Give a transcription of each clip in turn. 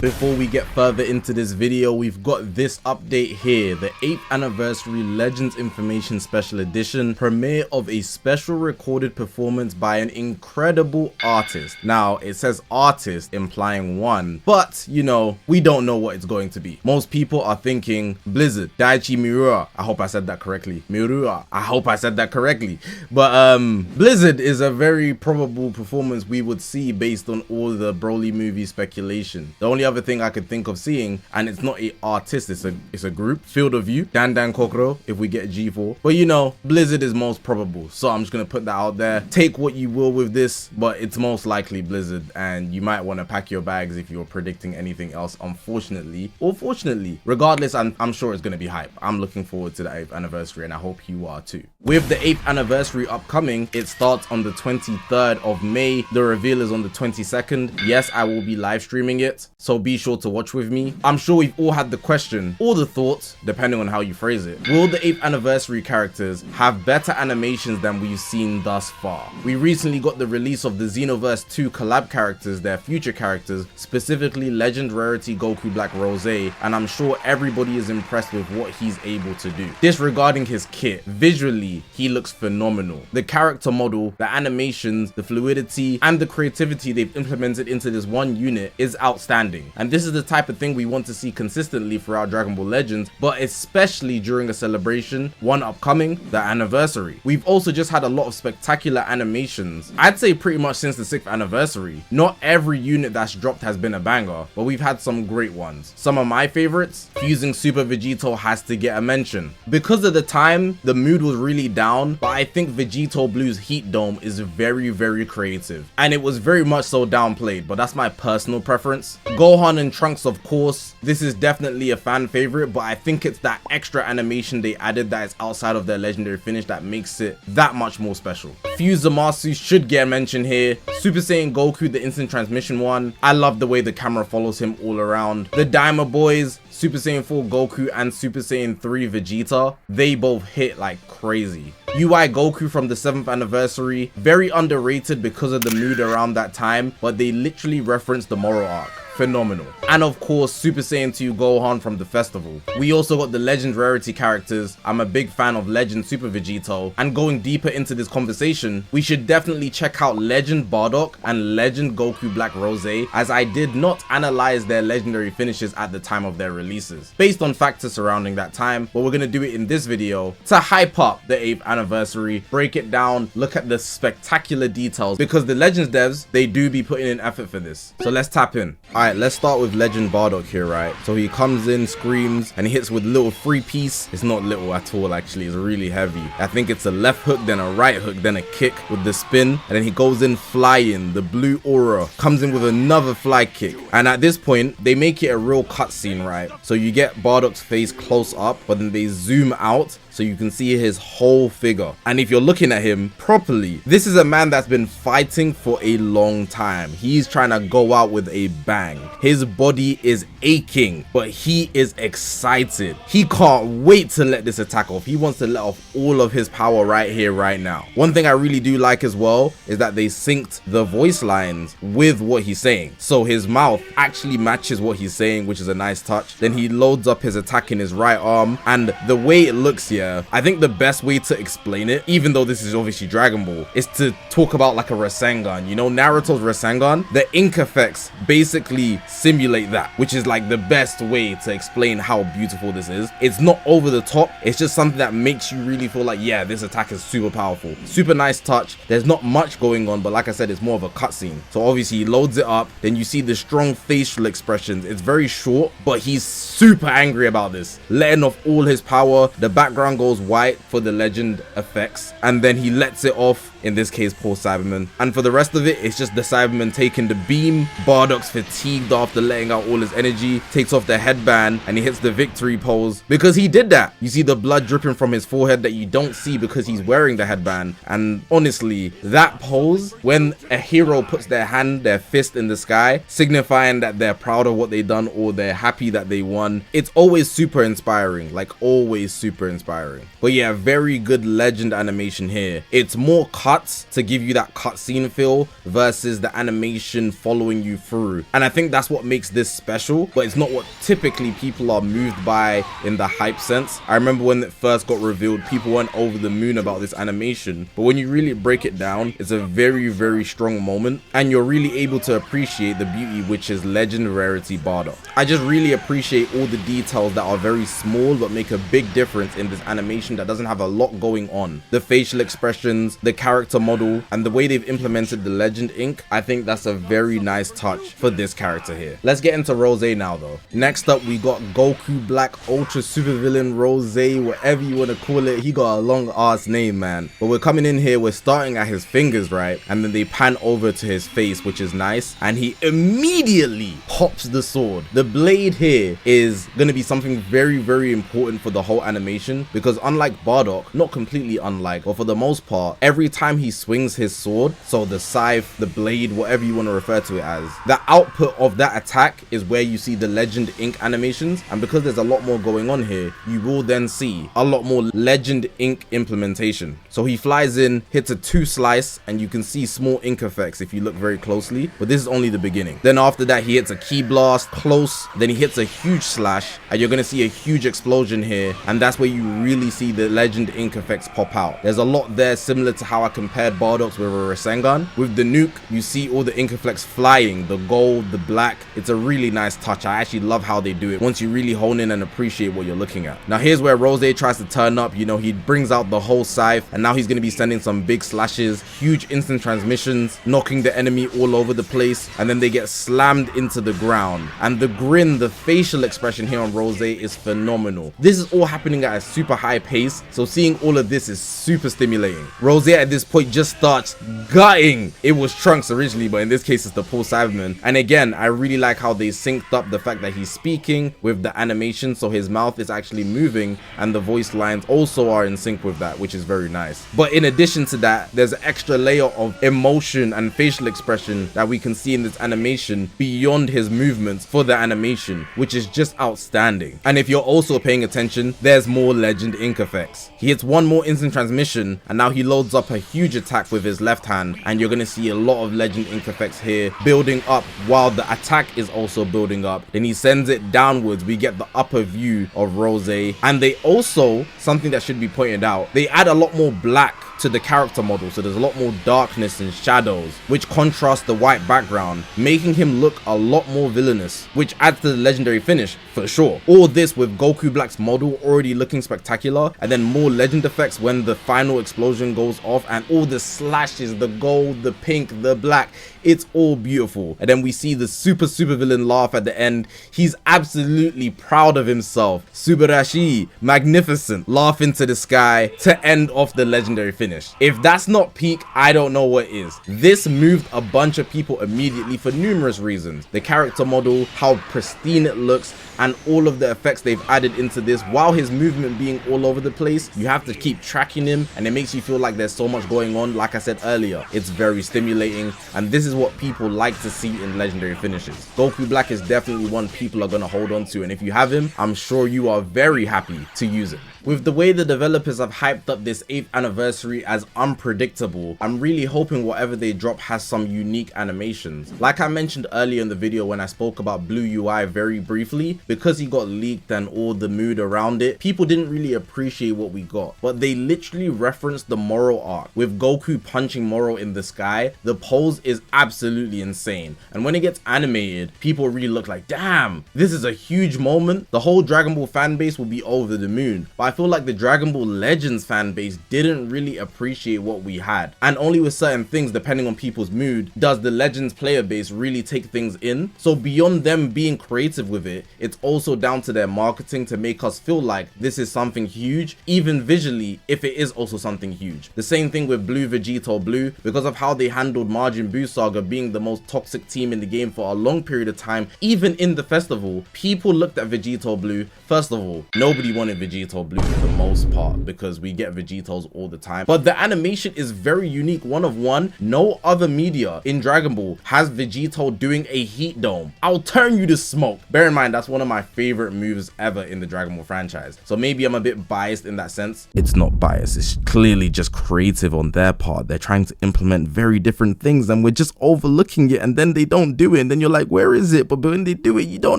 Before we get further into this video, we've got this update here, the 8th anniversary Legends Information Special Edition, premiere of a special recorded performance by an incredible artist. Now, it says artist implying one, but you know, we don't know what it's going to be. Most people are thinking Blizzard, Daichi Miura. I hope I said that correctly. Miura. I hope I said that correctly. But Blizzard is a very probable performance we would see based on all the Broly movie speculation. The only other thing I could think of seeing, and it's not a artist, it's a group, Field of View, Dan Kokoro if we get G4, but you know, Blizzard is most probable, so I'm just gonna put that out there. Take what you will with this, but it's most likely Blizzard, and you might want to pack your bags if you're predicting anything else, unfortunately or fortunately. Regardless, I'm sure it's gonna be hype. I'm looking forward to the 8th anniversary, and I hope you are too. With the 8th anniversary upcoming, it starts on the 23rd of May. The reveal is on the 22nd. Yes, I will be live streaming it, so be sure to watch with me. I'm sure we've all had the question or the thoughts, depending on how you phrase it. Will the 8th anniversary characters have better animations than we've seen thus far? We recently got the release of the Xenoverse 2 collab characters, their future characters, specifically Legend Rarity Goku Black Rose, and I'm sure everybody is impressed with what he's able to do. Disregarding his kit, visually, he looks phenomenal. The character model, the animations, the fluidity, and the creativity they've implemented into this one unit is outstanding. And this is the type of thing we want to see consistently throughout Dragon Ball Legends, but especially during a celebration, one upcoming, the anniversary. We've also just had a lot of spectacular animations. I'd say pretty much since the 6th anniversary. Not every unit that's dropped has been a banger, but we've had some great ones. Some of my favorites, fusing Super Vegito has to get a mention. Because of the time, the mood was really down, but I think Vegito Blue's Heat Dome is very, very creative. And it was very much so downplayed, but that's my personal preference. Gohan and Trunks, of course, this is definitely a fan favorite, but I think it's that extra animation they added that is outside of their legendary finish that makes it that much more special. Fuse Zamasu should get mentioned here. Super Saiyan Goku, the instant transmission one, I love the way the camera follows him all around. The Daima Boys, Super Saiyan 4 Goku and Super Saiyan 3 Vegeta, they both hit like crazy. UI Goku from the 7th anniversary, very underrated because of the mood around that time, but they literally referenced the Moro arc. Phenomenal. And of course, Super Saiyan 2 Gohan from the festival. We also got the Legend Rarity characters. I'm a big fan of Legend Super Vegito, and going deeper into this conversation, we should definitely check out Legend Bardock and Legend Goku Black Rose, as I did not analyze their legendary finishes at the time of their releases, based on factors surrounding that time, but we're gonna do it in this video to hype up the 8th anniversary, break it down, look at the spectacular details, because the Legends devs, they do be putting in effort for this. So let's tap in. Alright, let's start with Legend Bardock here, right? So he comes in, screams, and he hits with little free piece. It's not little at all, actually. It's really heavy. I think it's a left hook, then a right hook, then a kick with the spin, and then he goes in flying. The blue aura comes in with another fly kick, and at this point they make it a real cutscene, right? So you get Bardock's face close up, but then they zoom out so you can see his whole figure. And if you're looking at him properly, this is a man that's been fighting for a long time. He's trying to go out with a bang. His body is aching, but he is excited. He can't wait to let this attack off. He wants to let off all of his power right here, right now. One thing I really do like as well is that they synced the voice lines with what he's saying. So his mouth actually matches what he's saying, which is a nice touch. Then he loads up his attack in his right arm, and the way it looks here, I think the best way to explain it, even though this is obviously Dragon Ball, is to talk about like a Rasengan. You know, Naruto's Rasengan, the ink effects basically simulate that, which is like the best way to explain how beautiful this is. It's not over the top, it's just something that makes you really feel like, yeah, this attack is super powerful. Super nice touch. There's not much going on, but like I said, it's more of a cutscene. So obviously he loads it up, then you see the strong facial expressions. It's very short, but he's super angry about this, letting off all his power. The background goes white for the legend effects, and then he lets it off, in this case poor Cyberman, and for the rest of it, it's just the Cyberman taking the beam. Bardock's fatigued after letting out all his energy, takes off the headband, and he hits the victory pose because he did that. You see the blood dripping from his forehead that you don't see because he's wearing the headband. And honestly, that pose, when a hero puts their hand, their fist in the sky, signifying that they're proud of what they've done or they're happy that they won, it's always super inspiring, like always super inspiring. inspiring. But yeah, very good legend animation here. It's more cuts to give you that cutscene feel versus the animation following you through. And I think that's what makes this special, but it's not what typically people are moved by in the hype sense. I remember when it first got revealed, people went over the moon about this animation, but when you really break it down, it's a very, very strong moment, and you're really able to appreciate the beauty, which is legend rarity Bardock. I just really appreciate all the details that are very small but make a big difference in this animation that doesn't have a lot going on. The facial expressions, the character model, and the way they've implemented the legend ink, I think that's a very nice touch for this character here. Let's get into Rose now though. Next up, we got Goku Black Ultra Supervillain Rose, whatever you want to call it. He got a long ass name, man. But we're coming in here, we're starting at his fingers, right? And then they pan over to his face, which is nice. And he immediately pops the sword. The blade here is going to be something very, very important for the whole animation, because unlike Bardock, not completely unlike, but for the most part, every time he swings his sword, so the scythe, the blade, whatever you want to refer to it as, the output of that attack is where you see the legend ink animations. And because there's a lot more going on here, you will then see a lot more legend ink implementation. So he flies in, hits a 2 slice, and you can see small ink effects if you look very closely, but this is only the beginning. Then after that, he hits a key blast close, then he hits a huge slash, and you're going to see a huge explosion here, and that's where you really see the legend ink effects pop out. There's a lot there similar to how I compared Bardock's with a Rasengan. With the nuke, you see all the ink effects flying, the gold, the black. It's a really nice touch. I actually love how they do it once you really hone in and appreciate what you're looking at. Now here's where Rose tries to turn up. You know, he brings out the whole scythe, and now he's going to be sending some big slashes, huge instant transmissions, knocking the enemy all over the place, and then they get slammed into the ground. And the grin, the facial expression here on Rose is phenomenal. This is all happening at a super high pace, so seeing all of this is super stimulating. Rose at this point just starts gutting. It was Trunks originally, but in this case it's the Paul Cyberman. And again, I really like how they synced up the fact that he's speaking with the animation, so his mouth is actually moving and the voice lines also are in sync with that, which is very nice. But in addition to that, there's an extra layer of emotion and facial expression that we can see in this animation beyond his movements for the animation, which is just outstanding. And if you're also paying attention, there's more legend ink effects. He hits one more instant transmission, and now he loads up a huge attack with his left hand, and you're going to see a lot of legend ink effects here building up while the attack is also building up. Then he sends it downwards. We get the upper view of Rose, and they also, something that should be pointed out, they add a lot more black to the character model, so there's a lot more darkness and shadows, which contrast the white background, making him look a lot more villainous, which adds to the legendary finish for sure. All this with Goku Black's model already looking spectacular, and then more legend effects when the final explosion goes off, and all the slashes, the gold, the pink, the black, it's all beautiful. And then we see the supervillain laugh at the end. He's absolutely proud of himself. Subarashi, magnificent, laugh into the sky to end off the legendary finish. If that's not peak, I don't know what is. This moved a bunch of people immediately for numerous reasons. The character model, how pristine it looks, and all of the effects they've added into this, while his movement being all over the place, you have to keep tracking him, and it makes you feel like there's so much going on. Like I said earlier, it's very stimulating, and this is what people like to see in legendary finishes. Goku Black is definitely one people are going to hold on to, and if you have him, I'm sure you are very happy to use it. With the way the developers have hyped up this 8th anniversary as unpredictable, I'm really hoping whatever they drop has some unique animations. Like I mentioned earlier in the video when I spoke about Blue UI very briefly, because he got leaked and all the mood around it, people didn't really appreciate what we got. But they literally referenced the Moro arc. With Goku punching Moro in the sky, the pose is absolutely insane. And when it gets animated, people really look like, damn, this is a huge moment. The whole Dragon Ball fan base will be over the moon. But I feel like the Dragon Ball Legends fan base didn't really appreciate what we had. And only with certain things, depending on people's mood, does the Legends player base really take things in. So beyond them being creative with it, it's also down to their marketing to make us feel like this is something huge, even visually, if it is also something huge. The same thing with Blue Vegito Blue, because of how they handled Majin Buu Saga being the most toxic team in the game for a long period of time. Even in the festival, people looked at Vegito Blue. First of all, nobody wanted Vegito Blue for the most part, because we get Vegetos all the time. But but the animation is very unique, one of one. No other media in Dragon Ball has Vegito doing a heat dome. I'll turn you to smoke. Bear in mind, that's one of my favorite moves ever in the Dragon Ball franchise. So maybe I'm a bit biased in that sense. It's not bias, it's clearly just creative on their part. They're trying to implement very different things and we're just overlooking it, and then they don't do it, and then you're like, where is it? But when they do it, you don't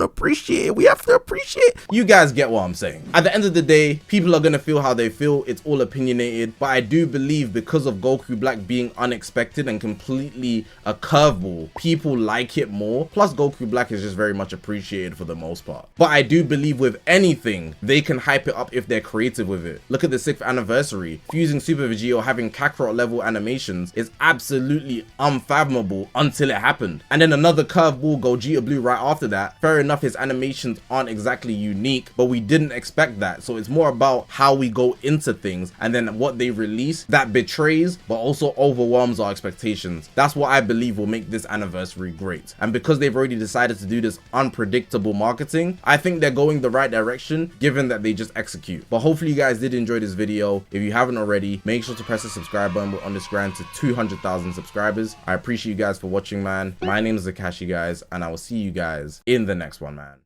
appreciate it. We have to appreciate. You guys get what I'm saying. At the end of the day, people are gonna feel how they feel. It's all opinionated, but I do believe because of Goku Black being unexpected and completely a curveball, people like it more. Plus Goku Black is just very much appreciated for the most part. But I do believe with anything, they can hype it up if they're creative with it. Look at the 6th anniversary. Fusing Super Vegito having Kakarot level animations is absolutely unfathomable until it happened. And then another curveball, Gogeta Blue right after that. Fair enough, his animations aren't exactly unique, but we didn't expect that. So it's more about how we go into things and then what they release that betrays but also overwhelms our expectations. That's what I believe will make this anniversary great. And because they've already decided to do this unpredictable marketing, I think they're going the right direction given that they just execute. But hopefully you guys did enjoy this video. If you haven't already, make sure to press the subscribe button. We're on this grind to 200,000 subscribers. I appreciate you guys for watching, man. My name is Zakashi, guys, and I will see you guys in the next one, man.